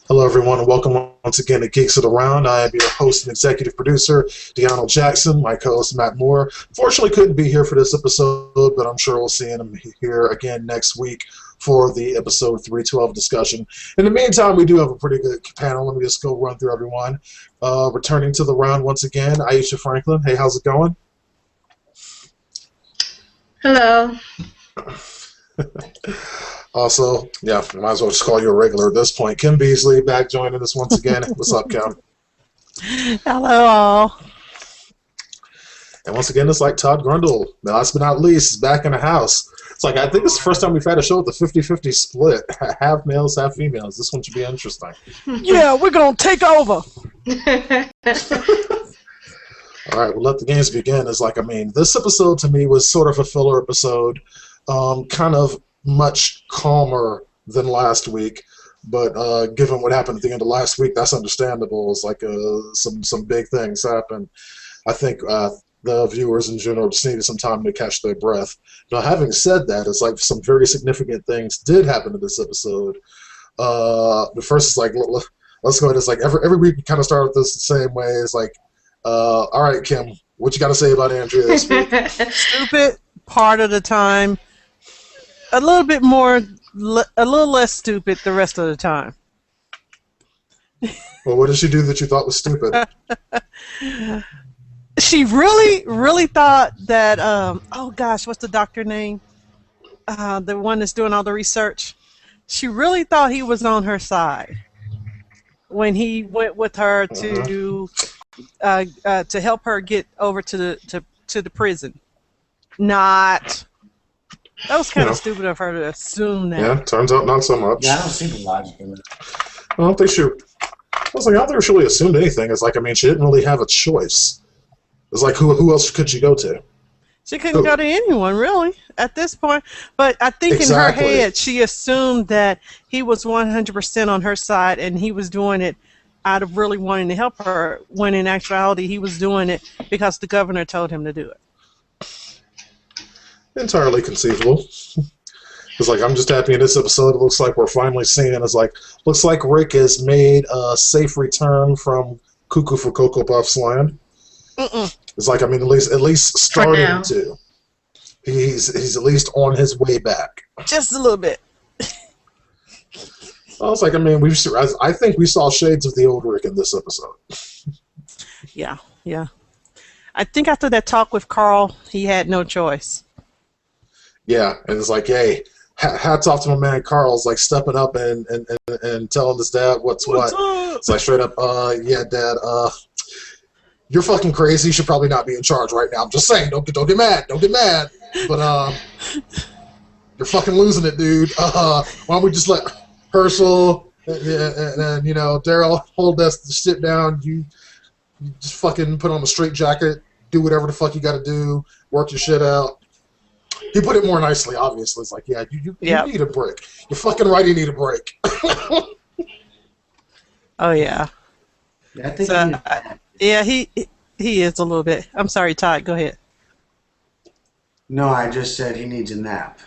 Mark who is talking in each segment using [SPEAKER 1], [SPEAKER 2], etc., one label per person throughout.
[SPEAKER 1] Hello, everyone, and welcome once again to Geeks Around. I am your host and executive producer, DeAno Jackson. My co-host, Matt Moore, fortunately couldn't be here for this episode, but I'm sure we'll see him here again next week for the episode 312 discussion. In the meantime, we do have a pretty good panel. Let me just go run through everyone. Returning to the round once again, Aisha Franklin. Hey, how's it going?
[SPEAKER 2] Hello.
[SPEAKER 1] Also, yeah, might as well just call you a regular at this point. Kim Beasley back joining us once again. What's up, Kim?
[SPEAKER 3] Hello, all.
[SPEAKER 1] And once again, it's like Todd Grundle, last but not least, is back in the house. It's like, I think it's the first time we've had a show with a 50-50 split. Half males, half females. This one should be interesting.
[SPEAKER 3] Yeah, we're going to take over.
[SPEAKER 1] All right, we'll let the games begin. It's like, I mean, this episode to me was sort of a filler episode, kind of much calmer than last week. But given what happened at the end of last week, that's understandable. It's like some big things happened. I think the viewers in general just needed some time to catch their breath. Now, having said that, it's like some very significant things did happen in this episode. The first is like, let's go ahead. It's like every week we kind of start this the same way. It's like, all right, Kim, what you got to say about Andrea this week?
[SPEAKER 3] Stupid part of the time. A little bit more, a little less stupid the rest of the time.
[SPEAKER 1] Well, what did she do that you thought was stupid?
[SPEAKER 3] She really thought that, oh gosh, what's the doctor name? The one that's doing all the research. She really thought he was on her side when he went with her to help her get over to the prison. That was kind of stupid of her to assume that.
[SPEAKER 1] Yeah, turns out not so much.
[SPEAKER 4] Yeah, I don't see the logic in it.
[SPEAKER 1] I don't think she really assumed anything. It's like, I mean, she didn't really have a choice. It's like, who else could she go to?
[SPEAKER 3] She couldn't go to anyone, really, at this point. But I think in her head, she assumed that he was 100% on her side, and he was doing it out of really wanting to help her, when in actuality, he was doing it because the governor told him to do it.
[SPEAKER 1] Entirely conceivable. It's like, I'm just happy in this episode. It looks like we're finally seeing. It's like, looks like Rick has made a safe return from Cuckoo for Cocoa Puffs land. It's like, I mean, at least starting to. He's at least on his way back.
[SPEAKER 3] Just a little bit.
[SPEAKER 1] I was like, I mean, I think we saw shades of the old Rick in this episode.
[SPEAKER 3] Yeah. I think after that talk with Carl, he had no choice.
[SPEAKER 1] Yeah, and it's like, hey, hats off to my man Carl's like stepping up and telling his dad what's what. It's like straight up, yeah, Dad, you're fucking crazy. You should probably not be in charge right now. I'm just saying, don't get mad. But you're fucking losing it, dude. Why don't we just let Herschel and you know, Daryl hold that shit down? You just fucking put on a straight jacket, do whatever the fuck you got to do, work your shit out. He put it more nicely, obviously. It's like, yeah, you need a break. You're fucking right, you need a break.
[SPEAKER 3] Oh, yeah.
[SPEAKER 4] Yeah, I think
[SPEAKER 3] yeah, he is a little bit. I'm sorry, Todd, go ahead.
[SPEAKER 4] No, I just said he needs a nap.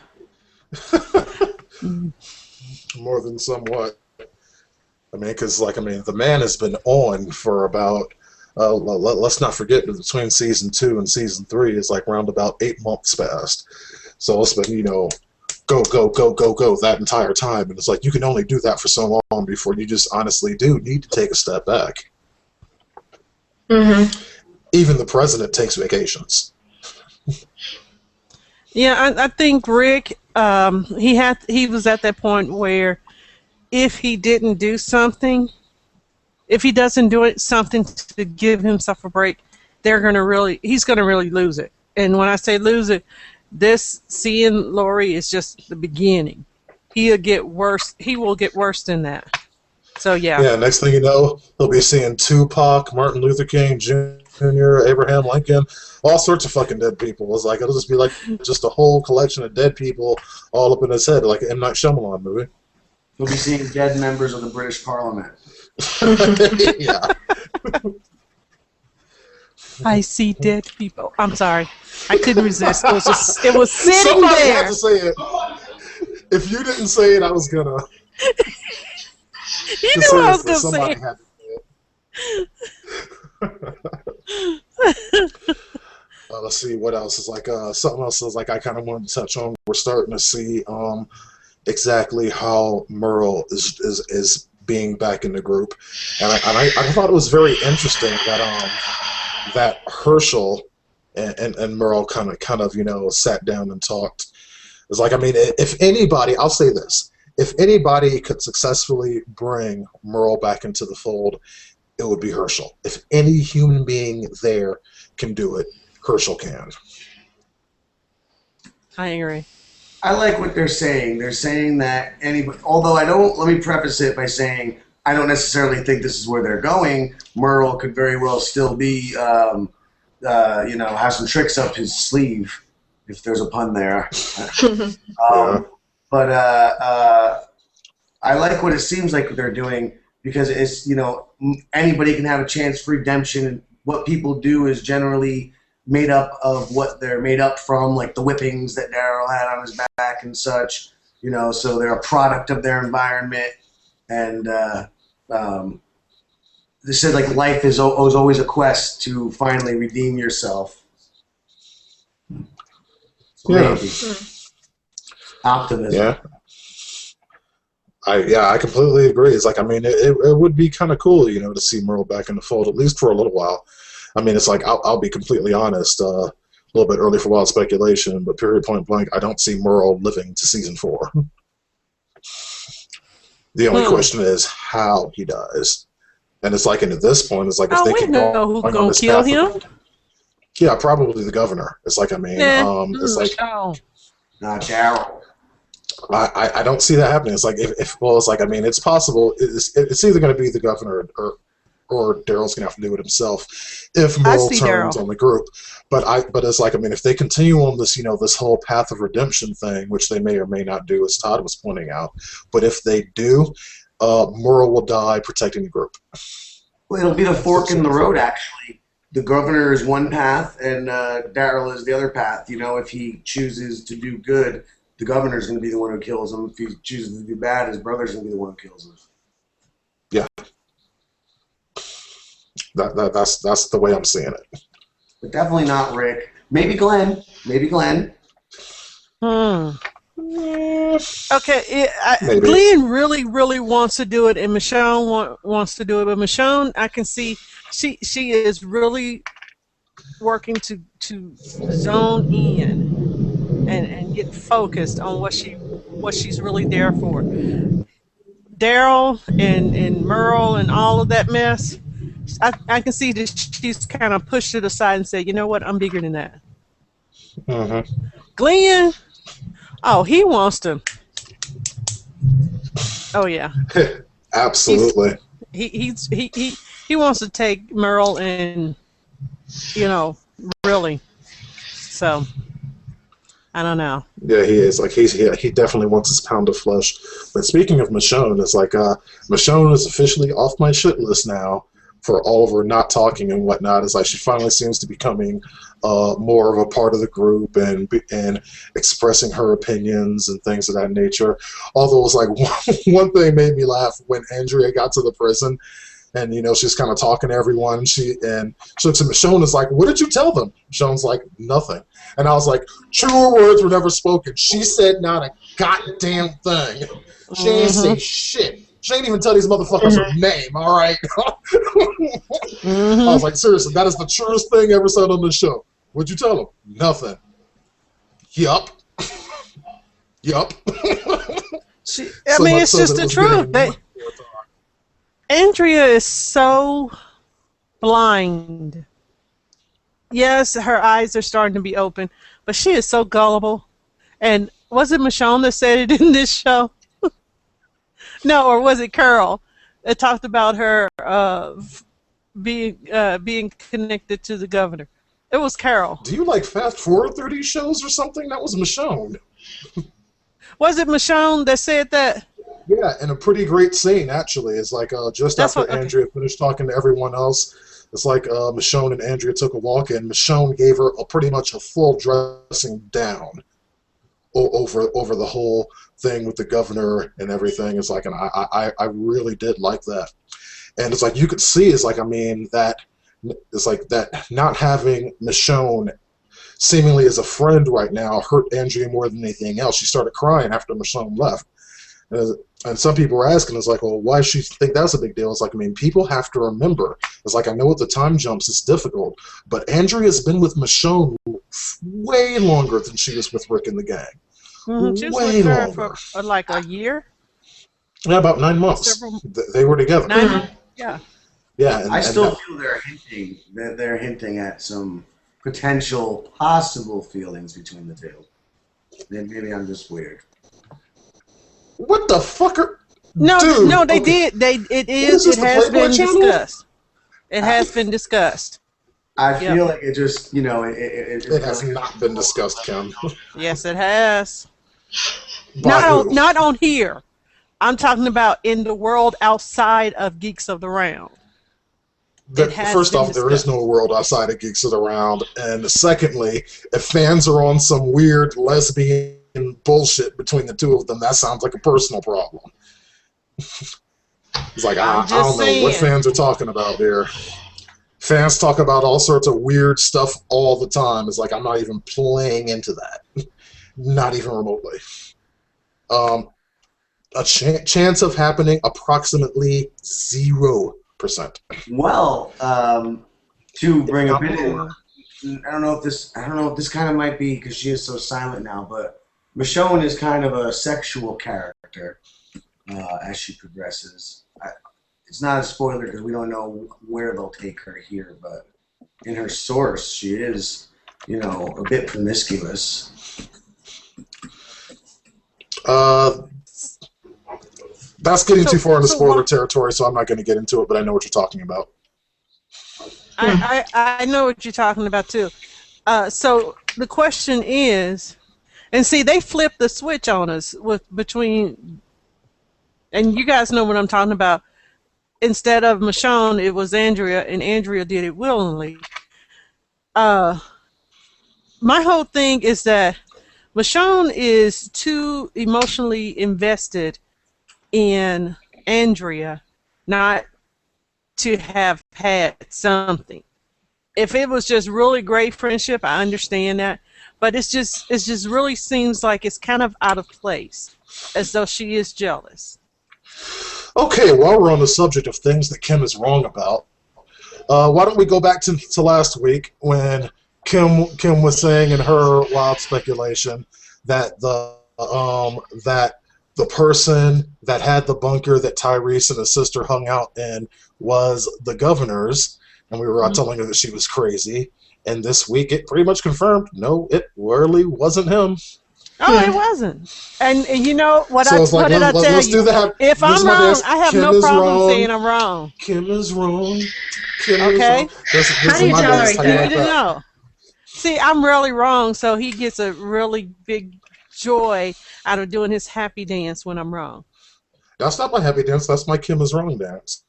[SPEAKER 1] More than somewhat. I mean, because, like, I mean, the man has been on for about, let's not forget that between Season 2 and Season 3 is like around about 8 months past. So it's been, you know, go that entire time. And it's like, you can only do that for so long before you just honestly do need to take a step back.
[SPEAKER 2] Mm-hmm.
[SPEAKER 1] Even the president takes vacations.
[SPEAKER 3] Yeah, I think Rick, he was at that point where if he didn't do something, if he doesn't do something to give himself a break, he's gonna really lose it. And when I say lose it, seeing Lori is just the beginning. He'll get worse. He will get worse than that. So yeah.
[SPEAKER 1] Yeah. Next thing you know, he'll be seeing Tupac, Martin Luther King Jr., Abraham Lincoln, all sorts of fucking dead people. It's like, it'll just be like just a whole collection of dead people all up in his head, like an M. Night Shyamalan movie.
[SPEAKER 4] He'll be seeing dead members of the British Parliament.
[SPEAKER 1] Yeah.
[SPEAKER 3] I see dead people. I'm sorry. I couldn't resist. It was sitting
[SPEAKER 1] Somebody
[SPEAKER 3] there.
[SPEAKER 1] had to say it. If you didn't say it, I was gonna.
[SPEAKER 3] You
[SPEAKER 1] Just
[SPEAKER 3] know what I was
[SPEAKER 1] seriously,
[SPEAKER 3] gonna
[SPEAKER 1] somebody
[SPEAKER 3] say.
[SPEAKER 1] had to say it. Let's see what else is like. Something else is like I kind of wanted to touch on. We're starting to see exactly how Merle is being back in the group, and I thought it was very interesting that Herschel and Merle kind of sat down and talked. It's like, I mean, if anybody, I'll say this, if anybody could successfully bring Merle back into the fold, it would be Herschel. If any human being there can do it, Herschel can.
[SPEAKER 3] I agree.
[SPEAKER 4] I like what they're saying. They're saying that anybody, although I don't, let me preface it by saying I don't necessarily think this is where they're going. Merle could very well still be, have some tricks up his sleeve, if there's a pun there.
[SPEAKER 1] Yeah.
[SPEAKER 4] But I like what it seems like they're doing because it's, anybody can have a chance for redemption. And what people do is generally made up of what they're made up from, like the whippings that Daryl had on his back and such, so they're a product of their environment. And they said like life is always a quest to finally redeem yourself. So
[SPEAKER 1] Yeah.
[SPEAKER 4] maybe. Optimism.
[SPEAKER 1] Yeah. I completely agree. It's like, I mean, it would be kind of cool, to see Merle back in the fold, at least for a little while. I mean, it's like, I'll be completely honest, a little bit early for wild speculation, but period, point blank, I don't see Merle living to season 4. The only question is how he dies. And it's like, and at this point, it's like, if they
[SPEAKER 3] we
[SPEAKER 1] can
[SPEAKER 3] know
[SPEAKER 1] go
[SPEAKER 3] who's
[SPEAKER 1] on
[SPEAKER 3] gonna
[SPEAKER 1] this
[SPEAKER 3] kill
[SPEAKER 1] path
[SPEAKER 3] him.
[SPEAKER 1] yeah, probably the governor. It's like, I mean, it's like,
[SPEAKER 4] Not Daryl.
[SPEAKER 1] I don't see that happening. It's like, it's like, I mean, it's possible. It's either going to be the governor or Daryl's going to have to do it himself if Merle turns on the group. But it's like, I mean, if they continue on this, this whole path of redemption thing, which they may or may not do, as Todd was pointing out, but if they do, Merle will die protecting the group.
[SPEAKER 4] Well, it'll be the fork in the road, actually. The governor is one path, and Daryl is the other path. If he chooses to do good, the governor's going to be the one who kills him. If he chooses to do bad, his brother's going to be the one who kills him.
[SPEAKER 1] Yeah. That's the way I'm seeing it.
[SPEAKER 4] But definitely not Rick. Maybe Glenn.
[SPEAKER 3] Okay, Glenn really, really wants to do it, and Michonne wants to do it. But Michonne, I can see she is really working to zone in and get focused on what she's really there for. Daryl and Merle and all of that mess, I can see that she's kind of pushed it aside and said, you know what, I'm bigger than that.
[SPEAKER 1] Mm-hmm.
[SPEAKER 3] Glenn, he wants to. Oh yeah,
[SPEAKER 1] Absolutely.
[SPEAKER 3] He wants to take Merle and really. So I don't know.
[SPEAKER 1] Yeah, he is. Like, he definitely wants his pound of flesh. But speaking of Michonne, it's like Michonne is officially off my shit list now for all of her not talking and whatnot. It's like she finally seems to be becoming more of a part of the group and expressing her opinions and things of that nature. Although it's like one thing made me laugh when Andrea got to the prison. And, she's kind of talking to everyone. She looks at Michonne, is like, what did you tell them? Michonne's like, nothing. And I was like, truer words were never spoken. She said not a goddamn thing. She ain't say shit. She ain't even tell these motherfuckers her name, all right? I was like, seriously, that is the truest thing ever said on the show. What'd you tell them? Nothing. Yup. Yup.
[SPEAKER 3] It's just the truth. Andrea is so blind. Yes, her eyes are starting to be open, but she is so gullible. And was it Michonne that said it in this show? No, or was it Carol that talked about her being connected to the governor? It was Carol.
[SPEAKER 1] Do you fast forward through these shows or something? That was Michonne.
[SPEAKER 3] Was it Michonne that said that?
[SPEAKER 1] Yeah, and a pretty great scene, actually. It's like just after Andrea finished talking to everyone else, it's like Michonne and Andrea took a walk, and Michonne gave her pretty much a full dressing down over the whole thing with the governor and everything. It's like, and I really did like that. And it's like you could see, it's like, I mean, that it's like that not having Michonne seemingly as a friend right now hurt Andrea more than anything else. She started crying after Michonne left. And some people were asking, it's like, well, why does she think that's a big deal? It's like, I mean, people have to remember. It's like, I know with the time jumps it's difficult, but Andrea's been with Michonne way longer than she was with Rick and the gang.
[SPEAKER 3] Mm-hmm. She was with her for like a year?
[SPEAKER 1] Yeah, about 9 months. They were together.
[SPEAKER 3] 9 months? Yeah.
[SPEAKER 1] Yeah.
[SPEAKER 4] I still feel they're hinting at some potential possible feelings between the two. Maybe I'm just weird.
[SPEAKER 1] What the fuck are...
[SPEAKER 3] No,
[SPEAKER 1] Dude,
[SPEAKER 3] no, they
[SPEAKER 1] okay.
[SPEAKER 3] did. It has been discussed. It has been discussed.
[SPEAKER 4] I feel like it just, you know, it
[SPEAKER 1] has not been discussed, Kim.
[SPEAKER 3] Yes, it has. Not on here. I'm talking about in the world outside of Geeks of the Round.
[SPEAKER 1] First off, there is no world outside of Geeks of the Round, and secondly, if fans are on some weird lesbian bullshit between the two of them, that sounds like a personal problem. It's like, I don't know what fans are talking about here. Fans talk about all sorts of weird stuff all the time. It's like, I'm not even playing into that. Not even remotely. A chance of happening, approximately 0%.
[SPEAKER 4] Well, to bring up I don't know if this kind of might be because she is so silent now, but Michonne is kind of a sexual character as she progresses. It's not a spoiler because we don't know where they'll take her here, but in her source, she is, you know, a bit promiscuous.
[SPEAKER 1] That's getting too far into spoiler territory, so I'm not going to get into it, but I know what you're talking about.
[SPEAKER 3] I know what you're talking about, too. So the question is, and see, they flipped the switch on us between, and you guys know what I'm talking about. Instead of Michonne, it was Andrea, and Andrea did it willingly. My whole thing is that Michonne is too emotionally invested in Andrea not to have had something. If it was just really great friendship, I understand that. But it just really seems like it's kind of out of place, as though she is jealous.
[SPEAKER 1] Okay, while we're on the subject of things that Kim is wrong about, why don't we go back to last week when Kim was saying in her wild speculation that the person that had the bunker that Tyrese and his sister hung out in was the governor's, and we were telling her that she was crazy. And this week it pretty much confirmed, no, it really wasn't him.
[SPEAKER 3] Oh, it wasn't. And you know what?
[SPEAKER 1] So
[SPEAKER 3] what did I tell you? If I'm wrong, I have no problem saying I'm wrong.
[SPEAKER 1] Kim is wrong. Kim
[SPEAKER 3] okay.
[SPEAKER 1] Is wrong.
[SPEAKER 2] How do you tell her?
[SPEAKER 3] You didn't know. See, I'm really wrong, so he gets a really big joy out of doing his happy dance when I'm wrong.
[SPEAKER 1] That's not my happy dance. That's my Kim is wrong dance.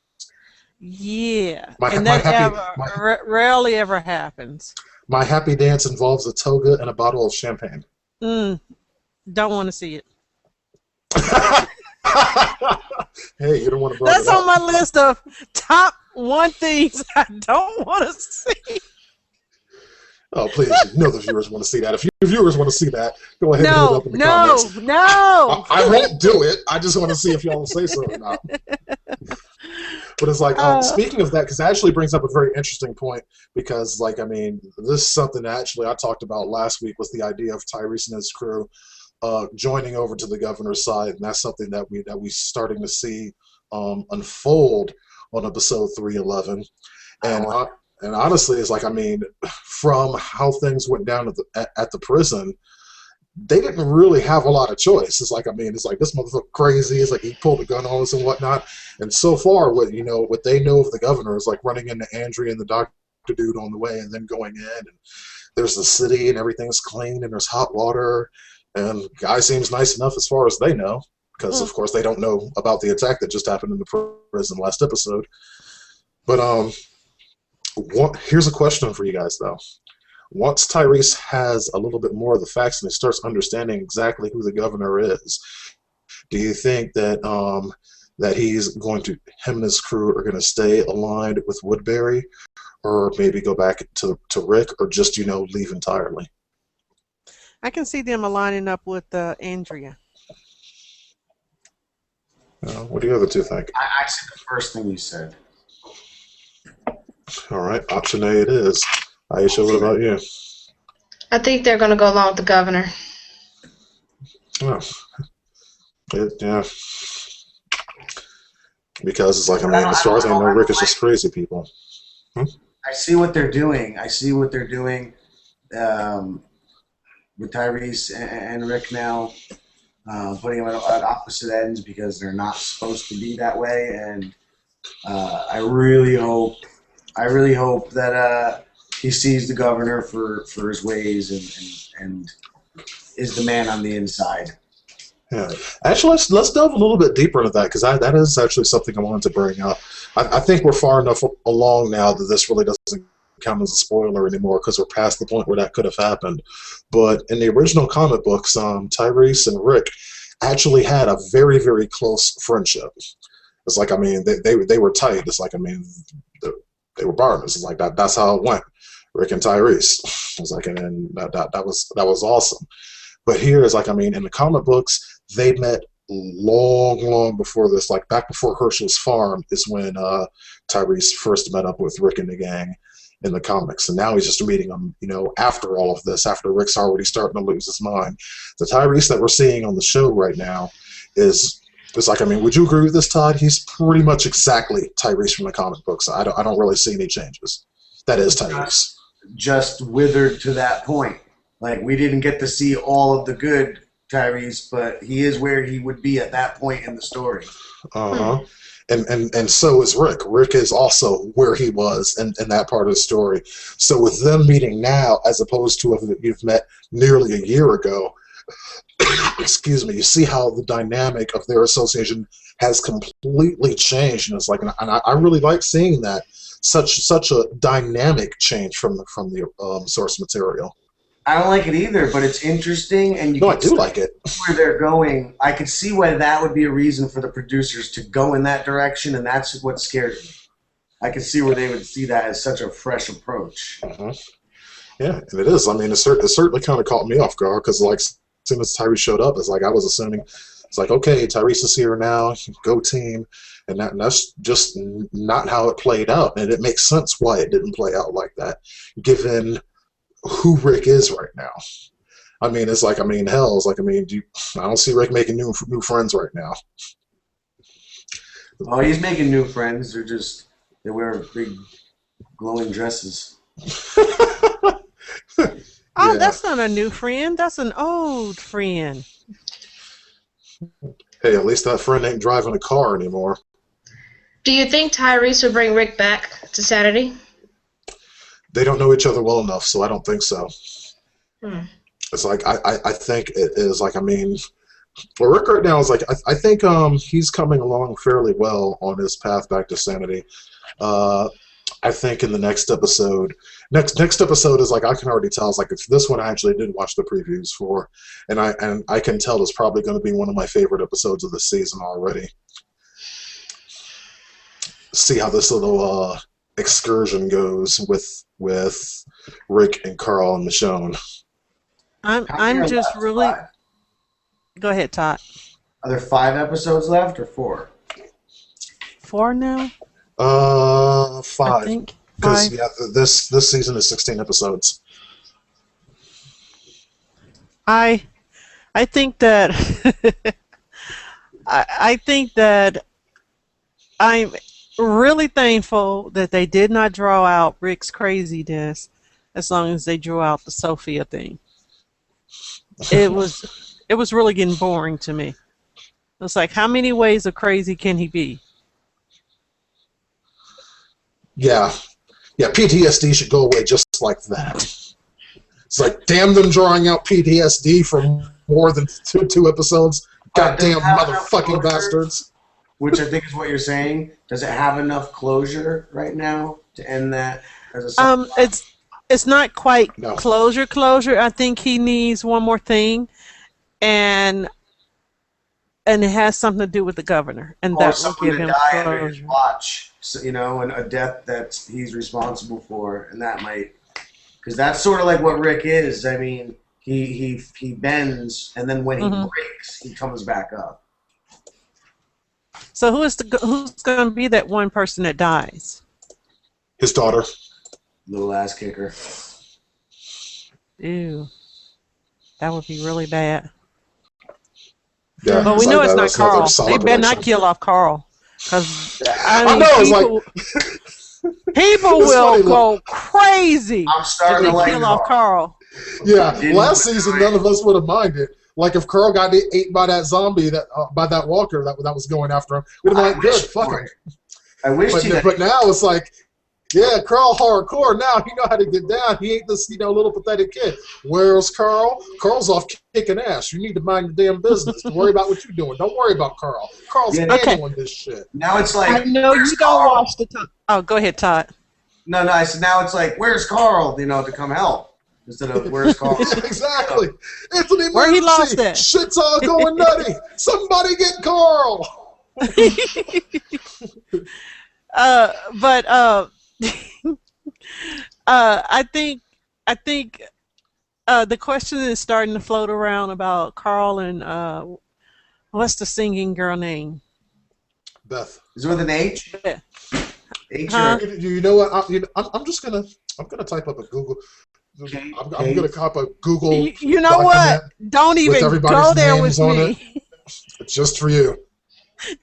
[SPEAKER 3] Yeah, and that rarely ever happens.
[SPEAKER 1] My happy dance involves a toga and a bottle of champagne.
[SPEAKER 3] Don't want to see it.
[SPEAKER 1] Hey, you don't want to.
[SPEAKER 3] That's on my list of top 1 things I don't want to see.
[SPEAKER 1] Oh, please. You know the viewers want to see that. If your viewers want to see that, go ahead and hit it up in the comments.
[SPEAKER 3] No.
[SPEAKER 1] I won't do it. I just want to see if y'all will say so or not. But it's like, speaking of that, because it actually brings up a very interesting point, because, like, I mean, this is something that actually I talked about last week, was the idea of Tyrese and his crew joining over to the governor's side, and that's something that we starting to see unfold on episode 311. And honestly, it's like, I mean, from how things went down at the prison, they didn't really have a lot of choice. It's like, I mean, it's like, this motherfucker crazy. It's like he pulled a gun on us and whatnot. And so far, what they know of the governor is like running into Andrea and the doctor dude on the way, and then going in, and there's the city and everything's clean and there's hot water, and guy seems nice enough as far as they know, because of course they don't know about the attack that just happened in the prison last episode. But here's a question for you guys though. once Tyrese has a little bit more of the facts and he starts understanding exactly who the governor is, do you think that that him and his crew are going to stay aligned with Woodbury, or maybe go back to Rick, or just, leave entirely?
[SPEAKER 3] I can see them aligning up with Andrea.
[SPEAKER 1] What do you other two think?
[SPEAKER 4] I see the first thing you said.
[SPEAKER 1] All right, option A it is. Aisha, what about you?
[SPEAKER 2] I think they're going to go along with the governor.
[SPEAKER 1] Oh. Yeah. Because it's like, as far as I know, Rick is just crazy people.
[SPEAKER 4] I see what they're doing. With Tyrese and Rick now, putting them at opposite ends because they're not supposed to be that way. And I really hope that he sees the governor for his ways and is the man on the inside.
[SPEAKER 1] Yeah, actually, let's delve a little bit deeper into that, because that is actually something I wanted to bring up. I think we're far enough along now that this really doesn't count as a spoiler anymore, because we're past the point where that could have happened. But in the original comic books, Tyrese and Rick actually had a very, very close friendship. It's like, they were tight. It's like, they were partners. It's like that's how it went. Rick and Tyrese. It's like, and that was awesome. But here is like, in the comic books, they met long before this. Like back before Herschel's Farm is when Tyrese first met up with Rick and the gang in the comics, and now he's just meeting them, after all of this, after Rick's already starting to lose his mind. The Tyrese that we're seeing on the show right now is like, would you agree with this, Todd? He's pretty much exactly Tyrese from the comic books. I don't really see any changes. That is Tyrese.
[SPEAKER 4] Just withered to that point. Like, we didn't get to see all of the good Tyrese, but he is where he would be at that point in the story.
[SPEAKER 1] Uh-huh. And so is Rick. Rick is also where he was in that part of the story. So with them meeting now, as opposed to if you've met nearly a year ago, excuse me, you see how the dynamic of their association has completely changed. And it's like, and I really like seeing that. Such a dynamic change from the source material.
[SPEAKER 4] I don't like it either, but it's interesting, and
[SPEAKER 1] I do like it.
[SPEAKER 4] Where they're going, I could see why that would be a reason for the producers to go in that direction, and that's what scared me. I could see where they would see that as such a fresh approach.
[SPEAKER 1] Uh-huh. Yeah, and it is. It certainly kind of caught me off guard, because like as soon as Tyrese showed up, it's like I was assuming it's like, okay, Tyrese is here now, go team, and that's just not how it played out, and it makes sense why it didn't play out like that, given who Rick is right now. It's like, hell, it's like, I don't see Rick making new friends right now.
[SPEAKER 4] Oh, he's making new friends. They wear big glowing dresses.
[SPEAKER 3] Oh, yeah. That's not a new friend. That's an old friend.
[SPEAKER 1] Hey, at least that friend ain't driving a car anymore.
[SPEAKER 2] Do you think Tyrese would bring Rick back to Saturday?
[SPEAKER 1] They don't know each other well enough, so I don't think so. It's like, I think it is like, well, Rick right now is like, I think he's coming along fairly well on his path back to sanity. I think in the next episode is like, I can already tell, it's like, it's this one I actually did watch the previews for, and I can tell it's probably going to be one of my favorite episodes of the season already. See how this little excursion goes with Rick and Carl and Michonne.
[SPEAKER 3] I'm just really. 5? Go ahead, Todd.
[SPEAKER 4] Are there 5 episodes left or 4?
[SPEAKER 3] 4 now.
[SPEAKER 1] 5.
[SPEAKER 3] I think
[SPEAKER 1] 5. Yeah, this season is 16 episodes.
[SPEAKER 3] I think that I think that I'm really thankful that they did not draw out Rick's craziness as long as they drew out the Sophia thing. It was really getting boring to me. It's like, how many ways of crazy can he be?
[SPEAKER 1] Yeah, PTSD should go away just like that. It's like, damn them drawing out PTSD for more than two episodes. Goddamn motherfucking bastards.
[SPEAKER 4] Which I think is what you're saying. Does it have enough closure right now to end that as a
[SPEAKER 3] it's not quite
[SPEAKER 1] No.
[SPEAKER 3] closure. I think he needs one more thing, and it has something to do with the governor, and
[SPEAKER 4] Or
[SPEAKER 3] that will
[SPEAKER 4] someone
[SPEAKER 3] give
[SPEAKER 4] to
[SPEAKER 3] him
[SPEAKER 4] die under his
[SPEAKER 3] closure.
[SPEAKER 4] watch, so, you know, and a death that he's responsible for, and that might, because that's sort of like what Rick is. I mean, he bends, and then when he breaks, he comes back up.
[SPEAKER 3] So who's going to be that one person that dies?
[SPEAKER 1] His daughter.
[SPEAKER 4] Little ass kicker.
[SPEAKER 3] Ew, that would be really bad.
[SPEAKER 1] Yeah,
[SPEAKER 3] But we know it's not Carl. They better not
[SPEAKER 1] prediction.
[SPEAKER 3] kill off Carl, because
[SPEAKER 1] I know, it's
[SPEAKER 3] people
[SPEAKER 1] It's
[SPEAKER 3] will
[SPEAKER 1] funny,
[SPEAKER 3] go crazy
[SPEAKER 4] I'm
[SPEAKER 3] if
[SPEAKER 4] starting
[SPEAKER 3] they
[SPEAKER 4] to like
[SPEAKER 3] kill off Carl.
[SPEAKER 1] Yeah,
[SPEAKER 4] Didn't
[SPEAKER 1] last
[SPEAKER 4] do
[SPEAKER 1] season
[SPEAKER 4] it.
[SPEAKER 1] none of us would have minded. Like if Carl got ate by that zombie, by that walker that was going after him, we'd have been like, good, fuck him.
[SPEAKER 4] I wish
[SPEAKER 1] But now it's like, yeah, Carl hardcore. Now he know how to get down. He ain't this little pathetic kid. Where's Carl? Carl's off kicking ass. You need to mind your damn business. Don't worry about what you're doing. Don't worry about Carl. Carl's handling this shit.
[SPEAKER 4] Now it's like,
[SPEAKER 3] I know you don't watch the time. Oh, go ahead, Todd.
[SPEAKER 4] No, I said now it's like, where's Carl? You know, to come help instead of where's Carl?
[SPEAKER 1] Exactly. It's an emergency.
[SPEAKER 3] Where he lost that?
[SPEAKER 1] Shit's all going nutty. Somebody get Carl.
[SPEAKER 3] I think the question is starting to float around about Carl and what's the singing girl name?
[SPEAKER 1] Beth.
[SPEAKER 4] Is it with an H?
[SPEAKER 3] Yeah.
[SPEAKER 4] H
[SPEAKER 3] Huh?
[SPEAKER 4] or
[SPEAKER 1] You know what? I'm just gonna type up a Google. I'm gonna type a Google.
[SPEAKER 3] You know what?
[SPEAKER 1] document
[SPEAKER 3] Don't even
[SPEAKER 1] everybody's
[SPEAKER 3] go there with
[SPEAKER 1] names on
[SPEAKER 3] me.
[SPEAKER 1] just for you.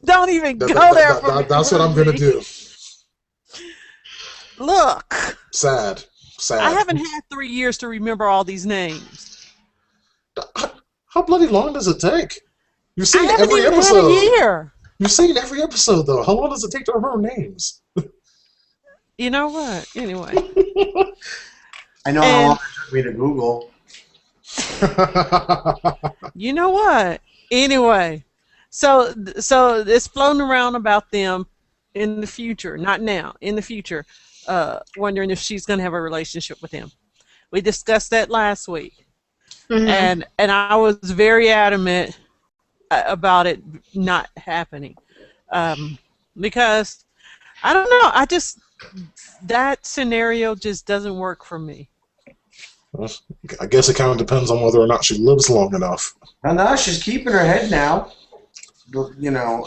[SPEAKER 3] Don't even go there for me.
[SPEAKER 1] That's what I'm gonna do.
[SPEAKER 3] Look,
[SPEAKER 1] Sad.
[SPEAKER 3] I haven't had 3 years to remember all these names.
[SPEAKER 1] How bloody long does it take? You've
[SPEAKER 3] I
[SPEAKER 1] seen
[SPEAKER 3] haven't
[SPEAKER 1] every
[SPEAKER 3] even
[SPEAKER 1] episode.
[SPEAKER 3] had a year.
[SPEAKER 1] You've seen every episode though. How long does it take to remember names?
[SPEAKER 3] You know what? Anyway.
[SPEAKER 4] I know how long it took me to Google.
[SPEAKER 3] You know what? Anyway, so it's floating around about them in the future, not now, in the future, wondering if she's going to have a relationship with him. We discussed that last week, and I was very adamant about it not happening, because I don't know, that scenario just doesn't work for me.
[SPEAKER 1] I guess it kind of depends on whether or not she lives long enough.
[SPEAKER 4] No, she's keeping her head now. You know,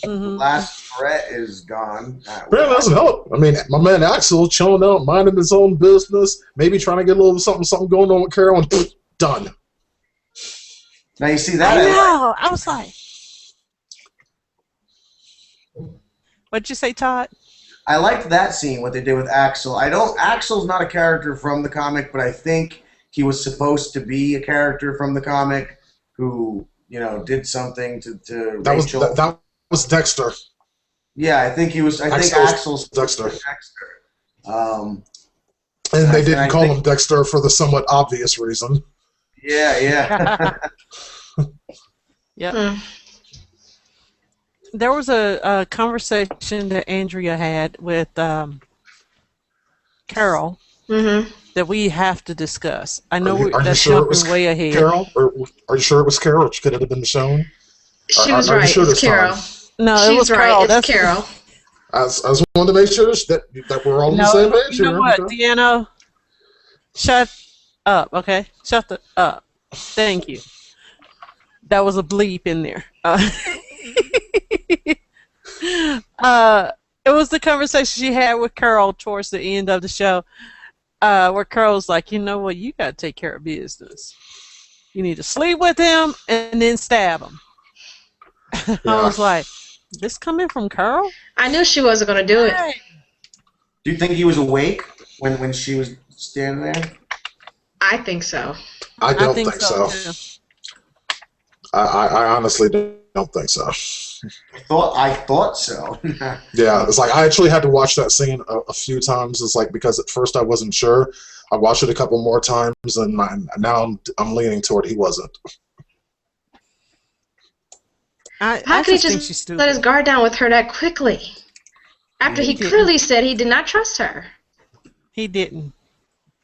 [SPEAKER 4] last threat is gone.
[SPEAKER 1] Apparently that doesn't help. I mean, my man Axel chilling out, minding his own business, maybe trying to get a little something going on with Carol, and done.
[SPEAKER 4] Now you see that?
[SPEAKER 3] I know. I was like, what'd you say, Todd?
[SPEAKER 4] I liked that scene, what they did with Axel. Axel's not a character from the comic, but I think he was supposed to be a character from the comic who, you know, did something to Rachel.
[SPEAKER 1] That was Dexter.
[SPEAKER 4] Yeah, I think he was. I think Axel's
[SPEAKER 1] Dexter.
[SPEAKER 4] And
[SPEAKER 1] And they didn't call him Dexter for the somewhat obvious reason.
[SPEAKER 4] Yeah.
[SPEAKER 3] Yep. There was a conversation that Andrea had with Carol that we have to discuss. I know that's jumping way ahead.
[SPEAKER 1] Carol? Or are you sure it was Carol? Could it have been shown?
[SPEAKER 2] She was right.
[SPEAKER 1] Sure
[SPEAKER 2] it's Carol.
[SPEAKER 3] No,
[SPEAKER 2] She's
[SPEAKER 3] it was
[SPEAKER 2] right.
[SPEAKER 3] Carol.
[SPEAKER 2] It's Carol.
[SPEAKER 1] I just wanted to make sure that we're all on the same page.
[SPEAKER 3] You know what, DeAno? Shut up, okay? Shut up. Thank you. That was a bleep in there. It was the conversation she had with Carol towards the end of the show, where Carol's like, you know what, you got to take care of business. You need to sleep with him and then stab him. Yeah. I was like, this coming from Carol?
[SPEAKER 2] I knew she wasn't going to do it.
[SPEAKER 4] Do you think he was awake when she was standing there?
[SPEAKER 2] I think so.
[SPEAKER 1] I don't think so.
[SPEAKER 3] Too.
[SPEAKER 1] I honestly don't think so.
[SPEAKER 4] I thought so.
[SPEAKER 1] Yeah, it's like I actually had to watch that scene a few times. It's like because at first I wasn't sure. I watched it a couple more times, and now I'm leaning toward he wasn't.
[SPEAKER 2] How could he just let his guard down with her that quickly? After he clearly said he did not trust her.
[SPEAKER 3] He didn't.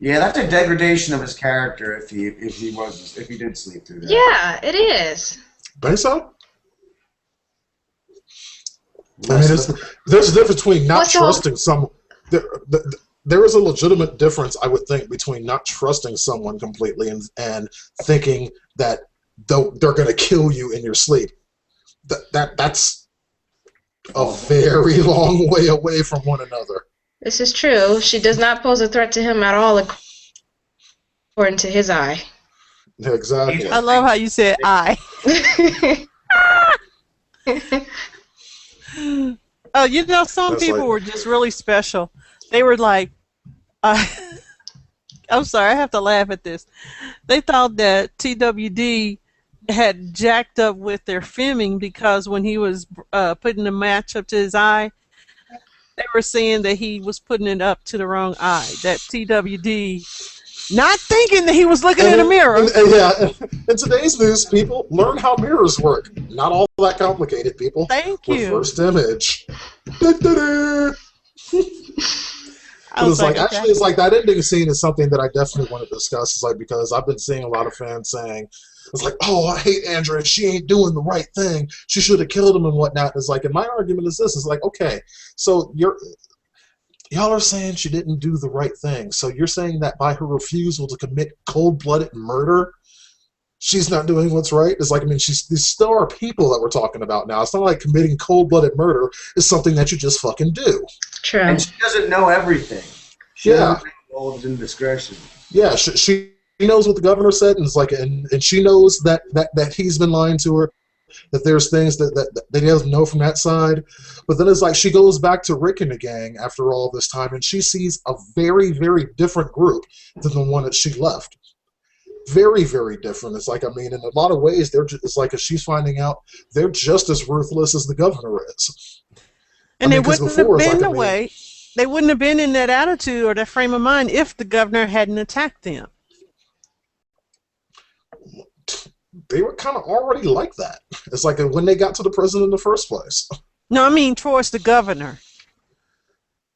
[SPEAKER 4] Yeah, that's a degradation of his character if he did sleep through that.
[SPEAKER 2] Yeah, it is.
[SPEAKER 1] Think so? I mean, there's a difference between not trusting someone. There is a legitimate difference, I would think, between not trusting someone completely and thinking that they're going to kill you in your sleep. That's a very long way away from one another.
[SPEAKER 2] This is true. She does not pose a threat to him at all, according to his eye.
[SPEAKER 1] Exactly.
[SPEAKER 3] I love how you said "I." Oh, you know, some people were just really special. They were like, I'm sorry, I have to laugh at this. They thought that TWD had jacked up with their filming because when he was putting the match up to his eye, they were saying that he was putting it up to the wrong eye. That TWD, not thinking that he was looking in a mirror.
[SPEAKER 1] In today's news, people learn how mirrors work. Not all that complicated, people.
[SPEAKER 3] Thank you.
[SPEAKER 1] First image. It's like actually, it's like that ending scene is something that I definitely want to discuss. It's like because I've been seeing a lot of fans saying it's like, oh, I hate Andrea. She ain't doing the right thing. She should have killed him and whatnot. It's like, and my argument is this: is like, okay, so y'all are saying she didn't do the right thing. So you're saying that by her refusal to commit cold-blooded murder, she's not doing what's right? It's like, I mean, these still are people that we're talking about now. It's not like committing cold-blooded murder is something that you just fucking do.
[SPEAKER 2] True.
[SPEAKER 4] And she doesn't know everything. She doesn't know his indiscretion.
[SPEAKER 1] Yeah, she knows what the governor said, and it's like, and she knows that he's been lying to her, that there's things that he doesn't know from that side. But then it's like she goes back to Rick and the gang after all this time, and she sees a very, very different group than the one that she left. Very, very different. It's like, I mean, in a lot of ways, it's like, as she's finding out, they're just as ruthless as the governor is.
[SPEAKER 3] And they wouldn't have been they wouldn't have been in that attitude or that frame of mind if the governor hadn't attacked them.
[SPEAKER 1] They were kind of already like that. It's like when they got to the prison in the first place.
[SPEAKER 3] No, I mean towards the governor.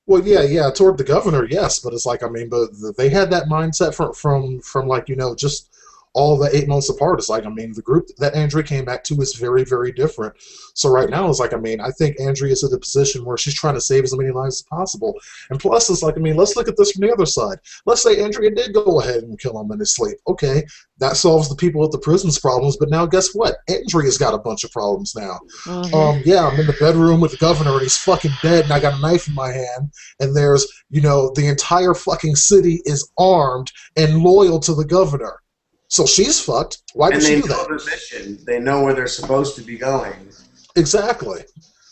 [SPEAKER 1] Well, yeah, toward the governor, yes, but it's like, I mean, but they had that mindset from like, you know, just all the 8 months apart. It's like, I mean, the group that Andrea came back to is very, very different. So right now, it's like, I mean, I think Andrea is in a position where she's trying to save as many lives as possible. And plus, it's like, I mean, let's look at this from the other side. Let's say Andrea did go ahead and kill him in his sleep. Okay, that solves the people at the prison's problems, but now guess what? Andrea's got a bunch of problems now. Yeah, I'm in the bedroom with the governor, and he's fucking dead, and I got a knife in my hand, and there's, you know, the entire fucking city is armed and loyal to the governor. So she's fucked. Why did she do that? And they know
[SPEAKER 4] the mission. They know where they're supposed to be going.
[SPEAKER 1] Exactly.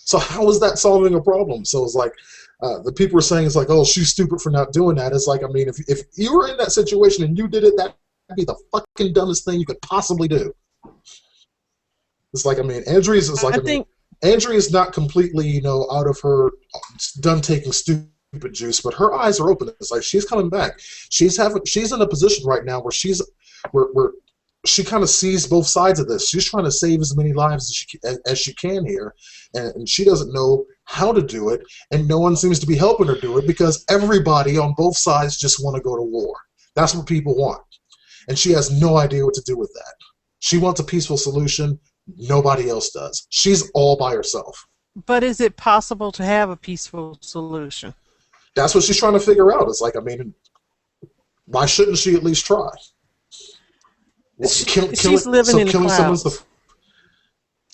[SPEAKER 1] So how is that solving a problem? So it's like, the people are saying it's like, oh, she's stupid for not doing that. It's like, I mean, if you were in that situation and you did it, that'd be the fucking dumbest thing you could possibly do. It's like, I mean, Andrea's is like, Andrea's not completely, you know, out of her, done taking stupid juice, but her eyes are open. It's like she's coming back. She's in a position right now where where she kind of sees both sides of this. She's trying to save as many lives as she can here, and she doesn't know how to do it, and no one seems to be helping her do it because everybody on both sides just want to go to war. That's what people want, and she has no idea what to do with that. She wants a peaceful solution. Nobody else does. She's all by herself.
[SPEAKER 3] But is it possible to have a peaceful solution?
[SPEAKER 1] That's what she's trying to figure out. It's like, I mean, why shouldn't she at least try?
[SPEAKER 3] She's living in the clouds.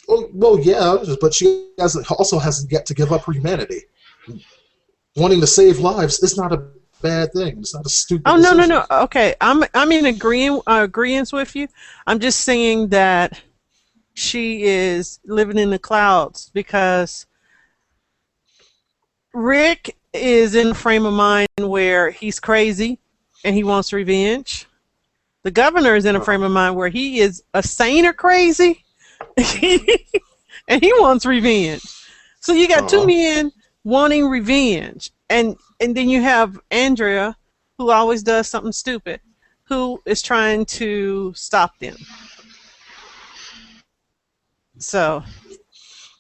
[SPEAKER 1] Well, yeah, but she also hasn't yet to give up her humanity. Wanting to save lives is not a bad thing. It's not a stupid decision.
[SPEAKER 3] No. Okay, I'm in agreement with you. I'm just saying that she is living in the clouds because Rick is in a frame of mind where he's crazy and he wants revenge. The governor is in a frame of mind where he is a sane or crazy and he wants revenge. So you got two men wanting revenge. And then you have Andrea, who always does something stupid, who is trying to stop them. So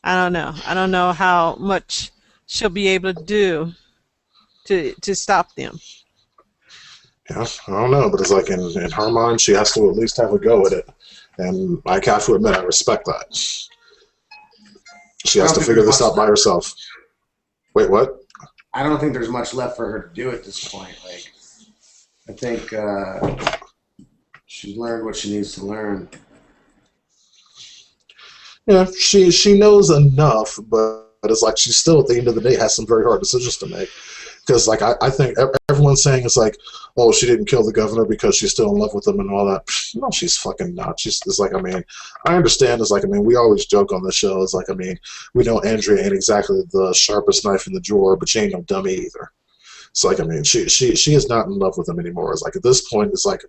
[SPEAKER 3] I don't know. I don't know how much she'll be able to do to stop them.
[SPEAKER 1] Yeah, I don't know, but it's like in her mind, she has to at least have a go at it. And I have to admit, I respect that. She has to figure this out by herself. Wait, what?
[SPEAKER 4] I don't think there's much left for her to do at this point. Like, I think she's learned what she needs to learn.
[SPEAKER 1] Yeah, she knows enough, but it's like she still, at the end of the day, has some very hard decisions to make. Because, like, I think everyone's saying it's like, oh, she didn't kill the governor because she's still in love with him and all that. No, she's fucking not. It's like, I mean, I understand. It's like, I mean, we always joke on this show. It's like, I mean, we know Andrea ain't exactly the sharpest knife in the drawer, but she ain't no dummy either. It's like, I mean, she is not in love with him anymore. It's like, at this point, it's like,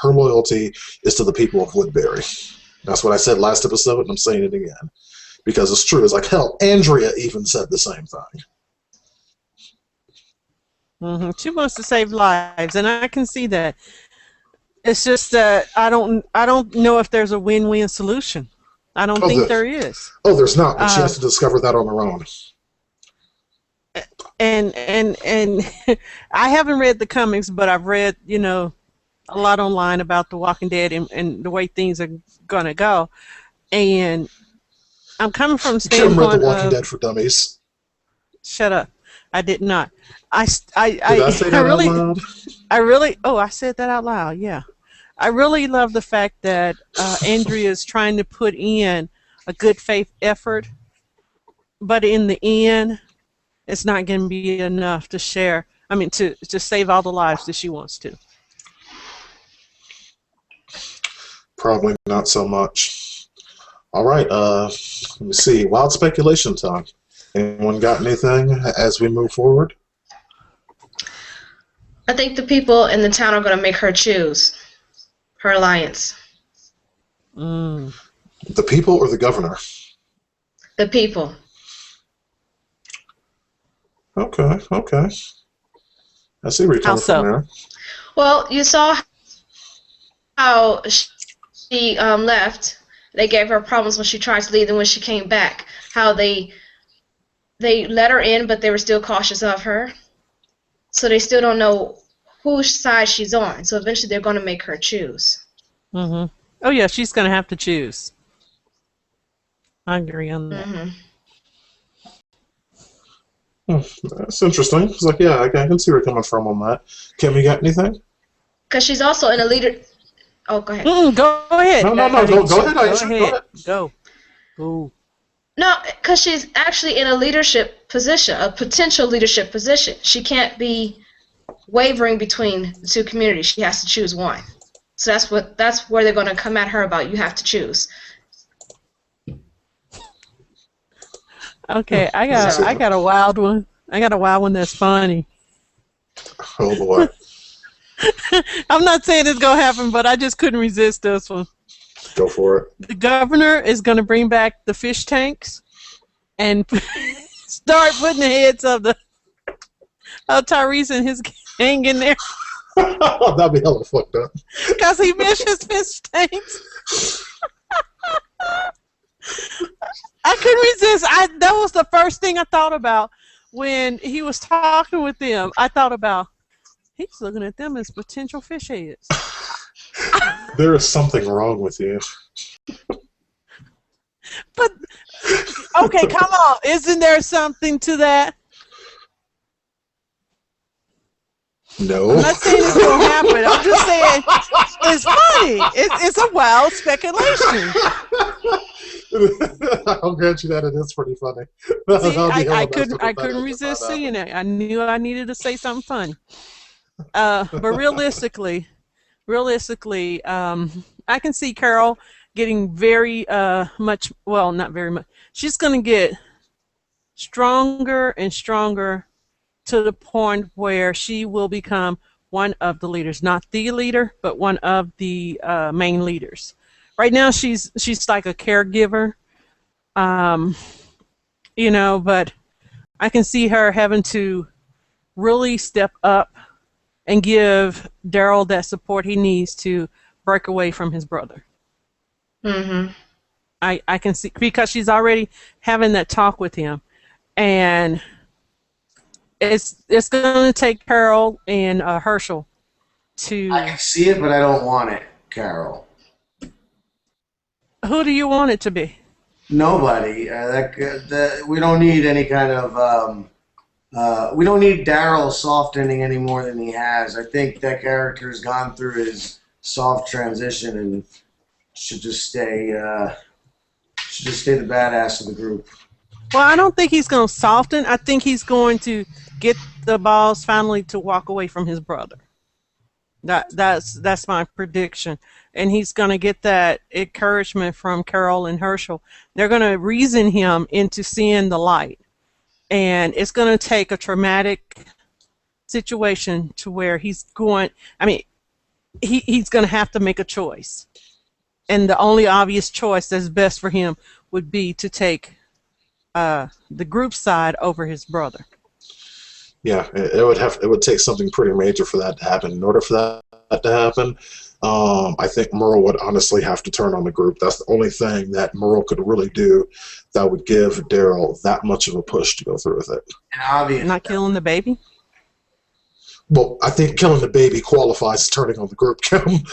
[SPEAKER 1] her loyalty is to the people of Woodbury. That's what I said last episode, and I'm saying it again. Because it's true. It's like, hell, Andrea even said the same thing.
[SPEAKER 3] Mm-hmm. She wants to save lives, and I can see that. It's just that I don't know if there's a win-win solution. I don't think there is.
[SPEAKER 1] Oh, there's not, but she has to discover that on her own.
[SPEAKER 3] And I haven't read the comics, but I've read, a lot online about The Walking Dead and the way things are gonna go. And I'm coming from the standpoint
[SPEAKER 1] Kim read The Walking Dead for Dummies.
[SPEAKER 3] Shut up. I did not.
[SPEAKER 1] Did I say that out loud?
[SPEAKER 3] I said that out loud, yeah. I really love the fact that Andrea is trying to put in a good faith effort, but in the end, it's not going to be enough to to save all the lives that she wants to.
[SPEAKER 1] Probably not so much. All right, let me see. Wild speculation time. Anyone got anything as we move forward?
[SPEAKER 2] I think the people in the town are going to make her choose her alliance.
[SPEAKER 3] Mm.
[SPEAKER 1] The people or the governor?
[SPEAKER 2] The people.
[SPEAKER 1] Okay. I see where you're coming from there.
[SPEAKER 2] Well, you saw how she left. They gave her problems when she tried to leave and when she came back. How they let her in, but they were still cautious of her. So they still don't know whose side she's on. So eventually they're going to make her choose.
[SPEAKER 3] Mm-hmm. Oh, yeah, she's going to have to choose. I agree on that.
[SPEAKER 2] Mm-hmm.
[SPEAKER 1] That's interesting. It's like, yeah, I can see where you're coming from on that. Kim, you got anything?
[SPEAKER 2] Because she's also in a leader... Oh, go ahead.
[SPEAKER 3] Go ahead.
[SPEAKER 1] No, go ahead, Aisha.
[SPEAKER 3] Go. Go.
[SPEAKER 2] No, because she's actually in a leadership position, a potential leadership position. She can't be wavering between the two communities. She has to choose one. So that's where they're going to come at her about. You have to choose.
[SPEAKER 3] Okay, I got a wild one. I got a wild one that's funny.
[SPEAKER 1] Oh boy.
[SPEAKER 3] I'm not saying it's gonna happen, but I just couldn't resist this one.
[SPEAKER 1] Go for it.
[SPEAKER 3] The governor is going to bring back the fish tanks and start putting the heads of Tyrese and his gang in there.
[SPEAKER 1] That'd be hella fucked up.
[SPEAKER 3] Because he missed his fish tanks. I couldn't resist. That was the first thing I thought about when he was talking with them. I thought about, he's looking at them as potential fish heads.
[SPEAKER 1] There is something wrong with you.
[SPEAKER 3] But, okay, come on. Isn't there something to that?
[SPEAKER 1] No.
[SPEAKER 3] I'm not saying it's going to happen. I'm just saying it's funny. It's a wild speculation.
[SPEAKER 1] I'll grant you that it is pretty funny.
[SPEAKER 3] See, I couldn't resist seeing it. I knew I needed to say something funny. But realistically, I can see Carol getting very much, well, not very much. She's going to get stronger and stronger to the point where she will become one of the leaders. Not the leader, but one of the main leaders. Right now, she's like a caregiver, but I can see her having to really step up and give Daryl that support he needs to break away from his brother.
[SPEAKER 2] Mm-hmm.
[SPEAKER 3] I can see, because she's already having that talk with him, and it's going to take Carol and Herschel to...
[SPEAKER 4] I can see it, but I don't want it, Carol.
[SPEAKER 3] Who do you want it to be?
[SPEAKER 4] Nobody. We don't need any kind of... we don't need Daryl softening any more than he has. I think that character's gone through his soft transition and should just stay the badass of the group.
[SPEAKER 3] Well, I don't think he's going to soften. I think he's going to get the balls finally to walk away from his brother. That's my prediction. And he's going to get that encouragement from Carol and Herschel. They're going to reason him into seeing the light. And it's going to take a traumatic situation to where he's going, he's going to have to make a choice. And the only obvious choice that's best for him would be to take the group side over his brother.
[SPEAKER 1] Yeah, it would take something pretty major for that to happen. In order for that to happen, I think Merle would honestly have to turn on the group. That's the only thing that Merle could really do that would give Daryl that much of a push to go through with it.
[SPEAKER 4] And obviously,
[SPEAKER 3] not killing the baby?
[SPEAKER 1] Well, I think killing the baby qualifies as turning on the group, Kim.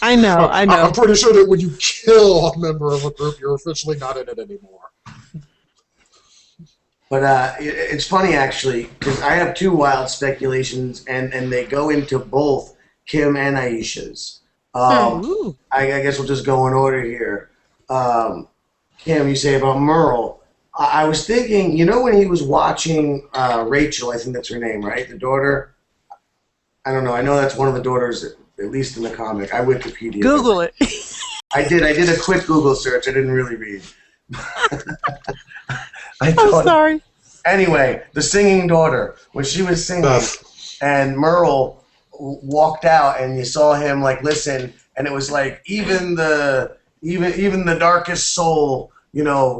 [SPEAKER 3] I know.
[SPEAKER 1] I'm pretty sure that when you kill a member of a group, you're officially not in it anymore.
[SPEAKER 4] But it's funny, actually, because I have two wild speculations, and they go into both Kim and Aisha's. I guess we'll just go in order here. Kim, you say about Merle. I was thinking, when he was watching Rachel, I think that's her name, right? The daughter? I don't know. I know that's one of the daughters, at least in the comic. I Wikipedia.
[SPEAKER 3] Google it.
[SPEAKER 4] I did a quick Google search. I didn't really read.
[SPEAKER 3] I'm sorry.
[SPEAKER 4] Anyway, the singing daughter, when she was singing, and Merle walked out, and you saw him listen, and it was like even the darkest soul,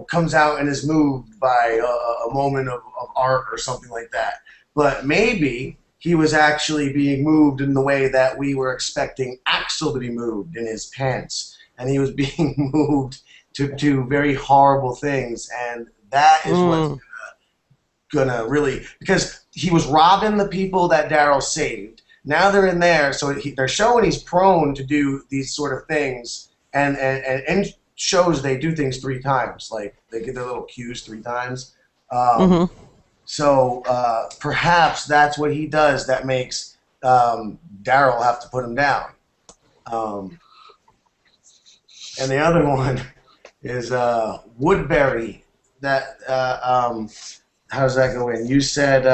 [SPEAKER 4] comes out and is moved by a moment of art or something like that. But maybe he was actually being moved in the way that we were expecting Axel to be moved in his pants, and he was being moved to very horrible things, and that is what's gonna really, because he was robbing the people that Daryl saved. Now they're in there, so they're showing he's prone to do these sort of things, and in shows they do things 3 times, like they get their little cues 3 times. So perhaps that's what he does that makes Daryl have to put him down. And the other one is Woodbury. That how does that go in? You said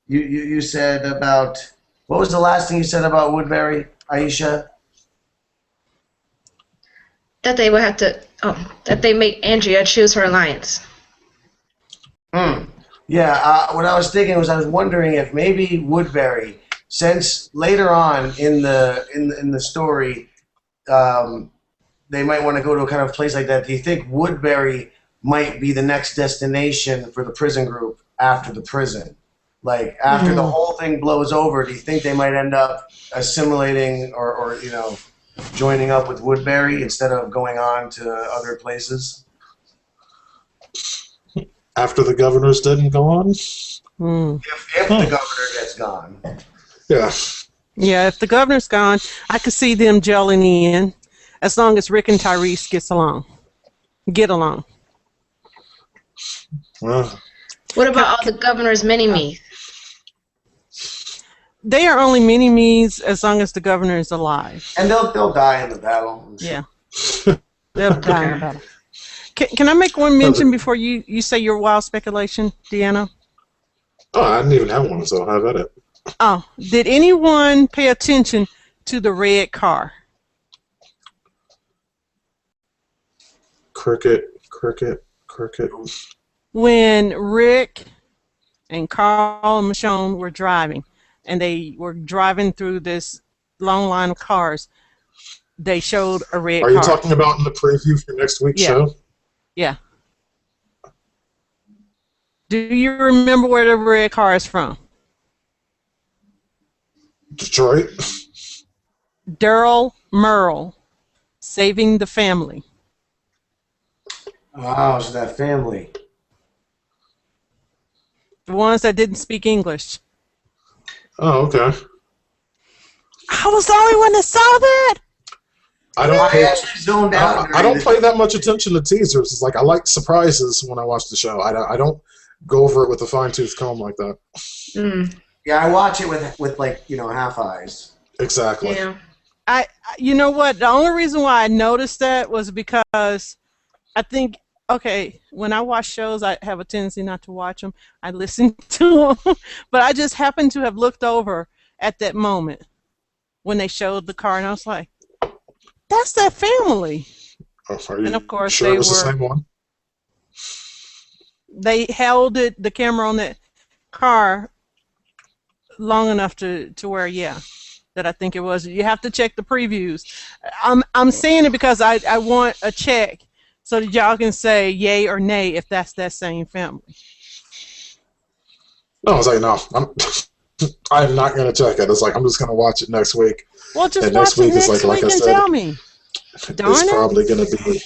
[SPEAKER 4] you said about, what was the last thing you said about Woodbury, Aisha?
[SPEAKER 2] That they would have to that they make Andrea choose her alliance.
[SPEAKER 4] Yeah, what I was thinking was I was wondering if maybe Woodbury, since later on in the story, they might want to go to a kind of place like that. Do you think Woodbury might be the next destination for the prison group after the prison? Like, after the whole thing blows over, do you think they might end up assimilating or joining up with Woodbury instead of going on to other places?
[SPEAKER 1] After the governors didn't go on?
[SPEAKER 4] If the governor gets gone.
[SPEAKER 1] Yeah.
[SPEAKER 3] Yeah, if the governor's gone, I could see them gelling in, as long as Rick and Tyrese get along.
[SPEAKER 1] Well,
[SPEAKER 2] What about all the governor's mini-me?
[SPEAKER 3] They are only mini-me's as long as the governor is alive.
[SPEAKER 4] And they'll die in the battle.
[SPEAKER 3] Yeah. They'll die in the battle. Can I make one mention before you say your wild speculation, DeAno?
[SPEAKER 1] Oh, I didn't even have one, so have at it.
[SPEAKER 3] Oh, did anyone pay attention to the red car?
[SPEAKER 1] Cricket.
[SPEAKER 3] When Rick and Carl and Michonne were driving, and they were driving through this long line of cars, they showed a red car.
[SPEAKER 1] Are you talking about in the preview for next week's show?
[SPEAKER 3] Yeah. Do you remember where the red car is from?
[SPEAKER 1] Detroit.
[SPEAKER 3] Daryl Merle, Saving the Family.
[SPEAKER 4] Wow, so that family.
[SPEAKER 3] The ones that didn't speak English.
[SPEAKER 1] Oh, okay.
[SPEAKER 3] I was the only one that saw that.
[SPEAKER 4] I actually zoned out.
[SPEAKER 1] I don't pay that much attention to teasers. It's like I like surprises when I watch the show. I don't go over it with a fine-tooth comb like that.
[SPEAKER 2] Mm.
[SPEAKER 4] Yeah, I watch it with like, half eyes.
[SPEAKER 1] Exactly.
[SPEAKER 2] Yeah.
[SPEAKER 3] You know what? The only reason why I noticed that was because I think, okay, when I watch shows, I have a tendency not to watch them. I listen to them, but I just happened to have looked over at that moment when they showed the car, and I was like, "That's that family."
[SPEAKER 1] Oh, are you
[SPEAKER 3] And of course,
[SPEAKER 1] sure it was the same one?
[SPEAKER 3] They held the camera on that car long enough to where, yeah, that I think it was. You have to check the previews. I'm saying it because I want a check so that y'all can say yay or nay if that's that same family.
[SPEAKER 1] No, I was like, no, I'm not going to check it. It's like, I'm just going to watch it next week.
[SPEAKER 3] Well, just
[SPEAKER 1] and
[SPEAKER 3] watch it next
[SPEAKER 1] like
[SPEAKER 3] week
[SPEAKER 1] I
[SPEAKER 3] and
[SPEAKER 1] said,
[SPEAKER 3] tell me.
[SPEAKER 1] It's probably going to be,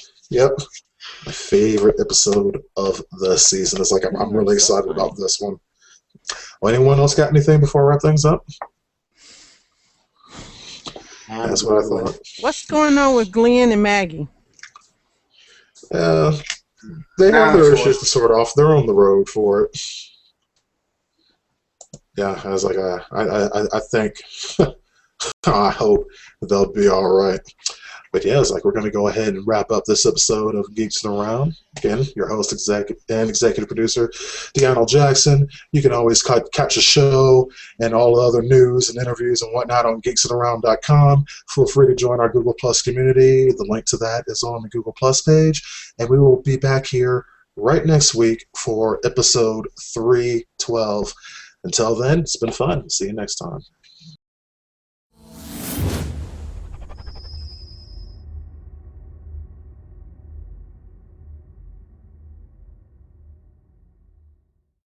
[SPEAKER 1] my favorite episode of the season. It's like, I'm really excited about this one. Well, anyone else got anything before I wrap things up? That's what I thought.
[SPEAKER 3] What's going on with Glenn and Maggie?
[SPEAKER 1] They have their issues to sort off. They're on the road for it. Yeah, I was like, I think, I hope they'll be all right. But yeah, it's like we're going to go ahead and wrap up this episode of Geeks and Around. Again, your host and executive producer, DeAno Jackson. You can always catch the show and all the other news and interviews and whatnot on geeksandaround.com. Feel free to join our Google Plus community. The link to that is on the Google Plus page. And we will be back here right next week for episode 312. Until then, it's been fun. See you next time.